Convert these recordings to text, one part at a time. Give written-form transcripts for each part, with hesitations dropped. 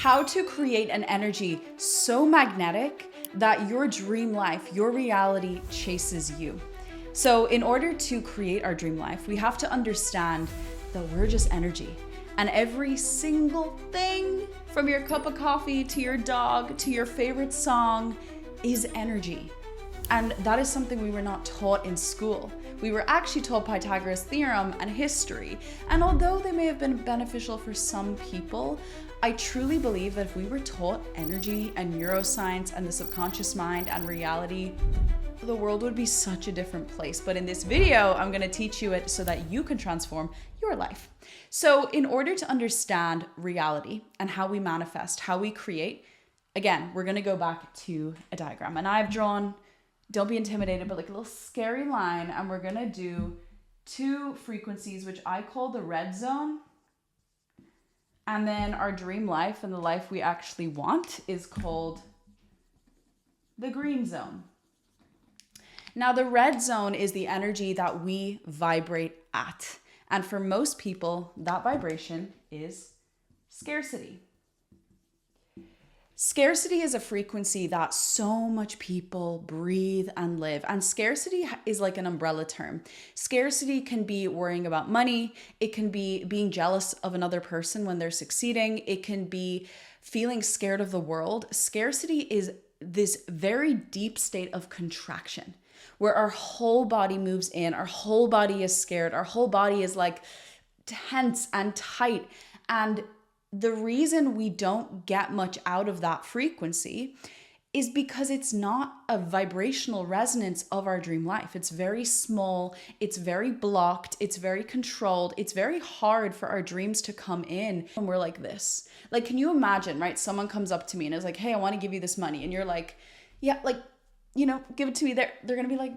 how to create an energy so magnetic that your dream life, your reality chases you. So in order to create our dream life, we have to understand that we're just energy. And every single thing, from your cup of coffee to your dog to your favorite song, is energy. And that is something we were not taught in school. We were actually taught Pythagoras' theorem and history. And although they may have been beneficial for some people, I truly believe that if we were taught energy and neuroscience and the subconscious mind and reality, the world would be such a different place. But in this video, I'm going to teach you it so that you can transform your life. So in order to understand reality and how we manifest, how we create, again, we're going to go back to a diagram. And I've drawn, don't be intimidated, but like a little scary line. And we're going to do two frequencies, which I call the red zone. And then our dream life and the life we actually want is called the green zone. Now, the red zone is the energy that we vibrate at. And for most people, that vibration is scarcity. Scarcity is a frequency that so much people breathe and live. And scarcity is like an umbrella term. Scarcity can be worrying about money. It can be being jealous of another person when they're succeeding. It can be feeling scared of the world. Scarcity is this very deep state of contraction where our whole body moves in, our whole body is scared, our whole body is like tense and tight. And the reason we don't get much out of that frequency is because it's not a vibrational resonance of our dream life. It's very small, it's very blocked, it's very controlled, it's very hard for our dreams to come in when we're like this. Like, can you imagine, right? Someone comes up to me and is like, hey, I want to give you this money. And you're like, yeah, like, give it to me. They're going to be like,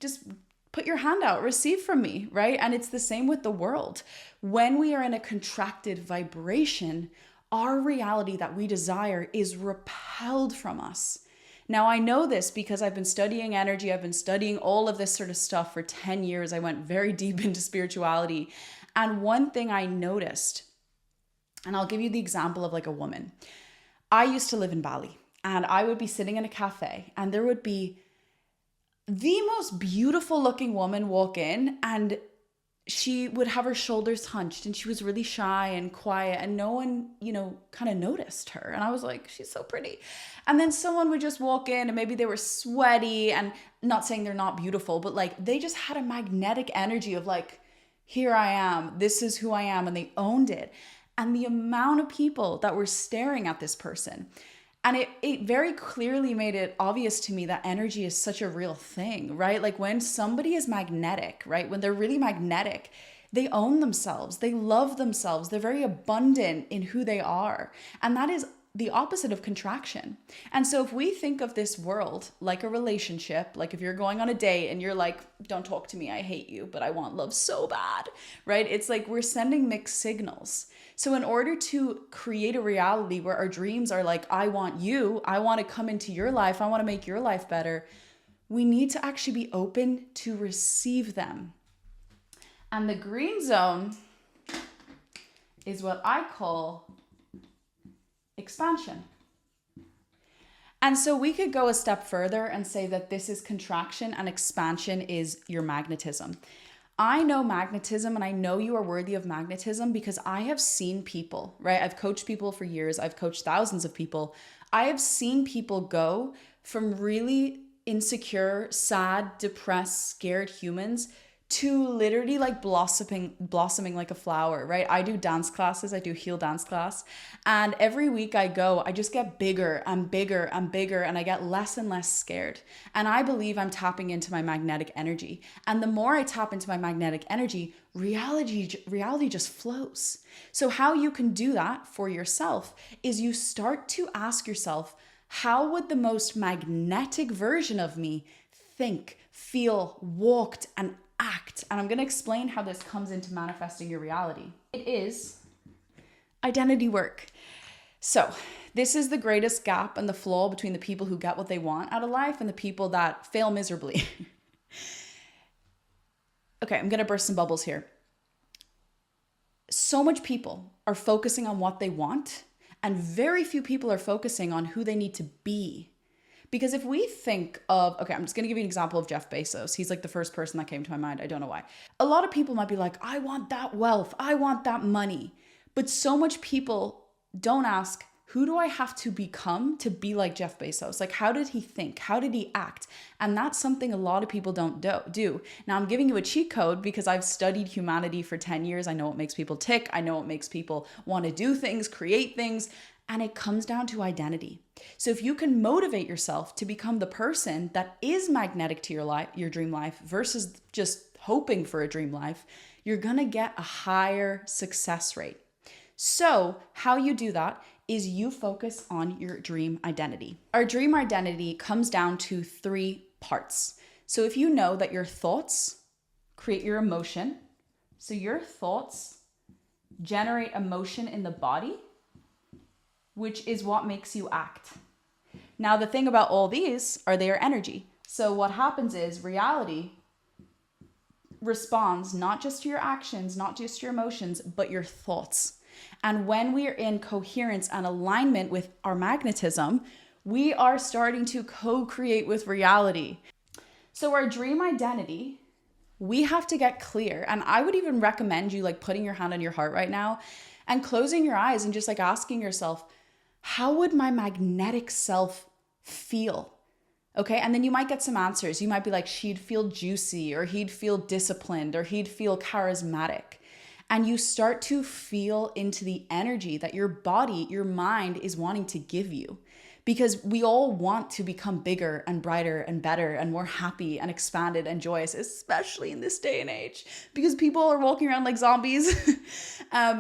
just put your hand out, receive from me, right? And it's the same with the world. When we are in a contracted vibration, our reality that we desire is repelled from us. Now, I know this because I've been studying energy. I've been studying all of this sort of stuff for 10 years. I went very deep into spirituality. And one thing I noticed, and I'll give you the example of like a woman. I used to live in Bali. And I would be sitting in a cafe and there would be the most beautiful looking woman walk in, and she would have her shoulders hunched and she was really shy and quiet and no one, kind of noticed her. And I was like, she's so pretty. And then someone would just walk in and maybe they were sweaty, and not saying they're not beautiful, but like they just had a magnetic energy of like, here I am, this is who I am. And they owned it. And the amount of people that were staring at this person, and it very clearly made it obvious to me that energy is such a real thing, right? Like when somebody is magnetic, right? When they're really magnetic, they own themselves. They love themselves. They're very abundant in who they are. And that is the opposite of contraction. And so if we think of this world like a relationship, like if you're going on a date and you're like, don't talk to me, I hate you, but I want love so bad, right? It's like we're sending mixed signals. So in order to create a reality where our dreams are like, I want you, I want to come into your life, I want to make your life better, we need to actually be open to receive them. And the green zone is what I call expansion. And so we could go a step further and say that this is contraction and expansion is your magnetism. I know magnetism and I know you are worthy of magnetism because I have seen people, right? I've coached people for years. I've coached thousands of people. I have seen people go from really insecure, sad, depressed, scared humans to literally like blossoming like a flower, right? I do dance classes. I do heel dance class. And every week I go, I just get bigger and bigger and bigger, and I get less and less scared. And I believe I'm tapping into my magnetic energy. And the more I tap into my magnetic energy, reality just flows. So how you can do that for yourself is you start to ask yourself, how would the most magnetic version of me think, feel, walked, and act? And I'm going to explain how this comes into manifesting your reality. It is identity work. So this is the greatest gap and the flaw between the people who get what they want out of life and the people that fail miserably. Okay, I'm going to burst some bubbles here. So much people are focusing on what they want And very few people are focusing on who they need to be. Because if we think of, okay, I'm just going to give you an example of Jeff Bezos. He's like the first person that came to my mind. I don't know why. A lot of people might be like, I want that wealth. I want that money. But so much people don't ask, who do I have to become to be like Jeff Bezos? Like, how did he think? How did he act? And that's something a lot of people don't do. Now, I'm giving you a cheat code because I've studied humanity for 10 years. I know what makes people tick. I know what makes people want to do things, create things. And it comes down to identity. So if you can motivate yourself to become the person that is magnetic to your life, your dream life, versus just hoping for a dream life, you're going to get a higher success rate. So how you do that is you focus on your dream identity. Our dream identity comes down to 3 parts. So if you know that your thoughts create your emotion, so your thoughts generate emotion in the body, which is what makes you act. Now, the thing about all these are they are energy. So what happens is reality responds not just to your actions, not just your emotions, but your thoughts. And when we are in coherence and alignment with our magnetism, we are starting to co-create with reality. So our dream identity, we have to get clear. And I would even recommend you like putting your hand on your heart right now and closing your eyes and just like asking yourself, how would my magnetic self feel? Okay, and then you might get some answers. You might be like, she'd feel juicy, or he'd feel disciplined, or he'd feel charismatic. And you start to feel into the energy that your body, your mind is wanting to give you. Because we all want to become bigger and brighter and better and more happy and expanded and joyous, especially in this day and age, because people are walking around like zombies.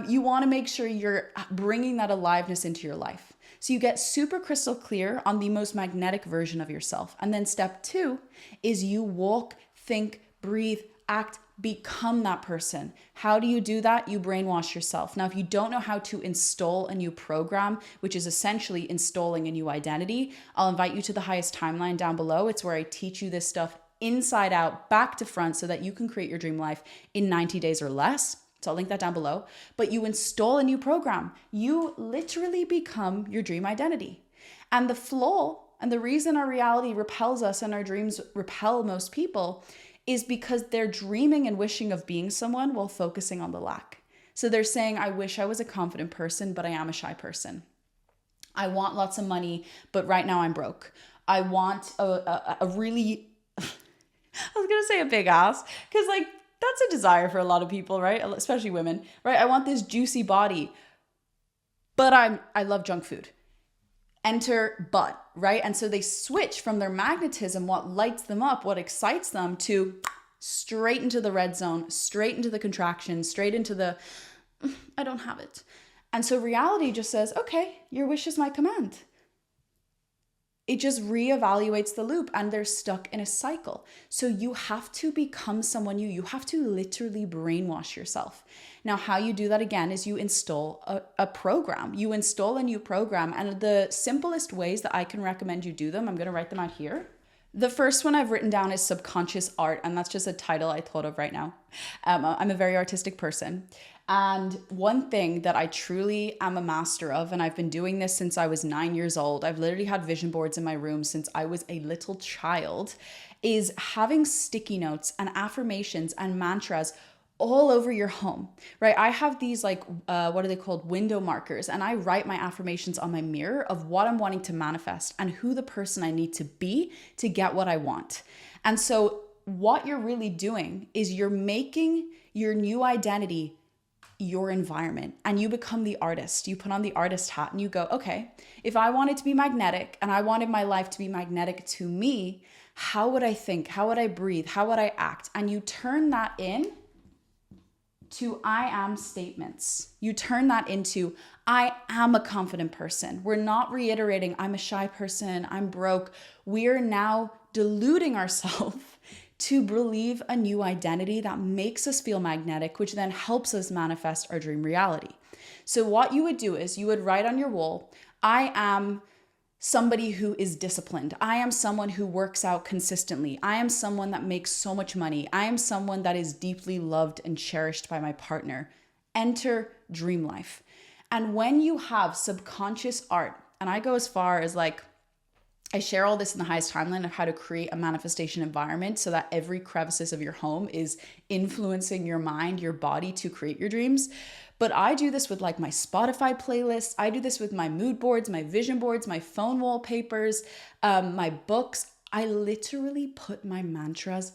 You want to make sure you're bringing that aliveness into your life. So you get super crystal clear on the most magnetic version of yourself. And then step 2 is you walk, think, breathe, act, become that person. How do you do that? You brainwash yourself. Now, if you don't know how to install a new program, which is essentially installing a new identity, I'll invite you to the highest timeline down below. It's where I teach you this stuff inside out, back to front, so that you can create your dream life in 90 days or less. So I'll link that down below. But you install a new program. You literally become your dream identity. And the flaw and the reason our reality repels us and our dreams repel most people is because they're dreaming and wishing of being someone while focusing on the lack. So they're saying, I wish I was a confident person, but I am a shy person. I want lots of money, but right now I'm broke. I want a really, I was going to say a big ass, because like that's a desire for a lot of people, right? Especially women, right? I want this juicy body, but I love junk food. Enter but, right? And so they switch from their magnetism, what lights them up, what excites them, to straight into the red zone, straight into the contraction, straight into the, I don't have it. And so reality just says, okay, your wish is my command. It just reevaluates the loop and they're stuck in a cycle. So you have to become someone new. You have to literally brainwash yourself. Now, how you do that again is you install a program. You install a new program, and the simplest ways that I can recommend you do them, I'm going to write them out here. The first one I've written down is subconscious art, and that's just a title I thought of right now. I'm a very artistic person. And one thing that I truly am a master of, and I've been doing this since I was 9 years old, I've literally had vision boards in my room since I was a little child, is having sticky notes and affirmations and mantras all over your home, right? I have these like, what are they called? Window markers. And I write my affirmations on my mirror of what I'm wanting to manifest and who the person I need to be to get what I want. And so what you're really doing is you're making your new identity your environment, and you become the artist. You put on the artist hat and you go, okay, if I wanted to be magnetic and I wanted my life to be magnetic to me, how would I think? How would I breathe? How would I act? And you turn that in to I am statements. You turn that into I am a confident person. We're not reiterating I'm a shy person, I'm broke. We're now deluding ourselves to believe a new identity that makes us feel magnetic, which then helps us manifest our dream reality. So what you would do is you would write on your wall, I am somebody who is disciplined. I am someone who works out consistently. I am someone that makes so much money. I am someone that is deeply loved and cherished by my partner. Enter dream life. And when you have subconscious art, and I go as far as like, I share all this in the highest timeline of how to create a manifestation environment so that every crevices of your home is influencing your mind, your body to create your dreams. But I do this with like my Spotify playlists. I do this with my mood boards, my vision boards, my phone wallpapers, my books. I literally put my mantras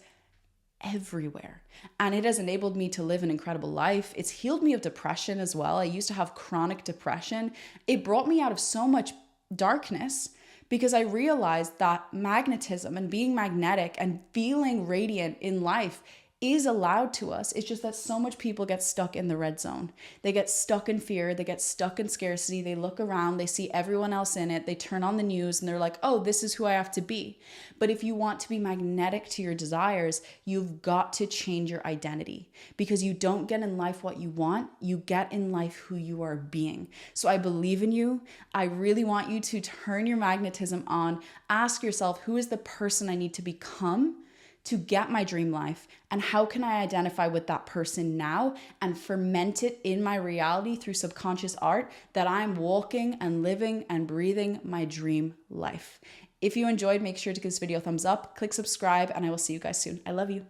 everywhere. And it has enabled me to live an incredible life. It's healed me of depression as well. I used to have chronic depression. It brought me out of so much darkness because I realized that magnetism and being magnetic and feeling radiant in life is allowed to us. It's just that so much people get stuck in the red zone. They get stuck in fear. They get stuck in scarcity. They look around, they see everyone else in it. They turn on the news and they're like, oh, this is who I have to be. But if you want to be magnetic to your desires, you've got to change your identity, because you don't get in life what you want. You get in life who you are being. So I believe in you. I really want you to turn your magnetism on. Ask yourself, who is the person I need to become to get my dream life, and how can I identify with that person now and ferment it in my reality through subconscious art that I'm walking and living and breathing my dream life. If you enjoyed, make sure to give this video a thumbs up, click subscribe, and I will see you guys soon. I love you.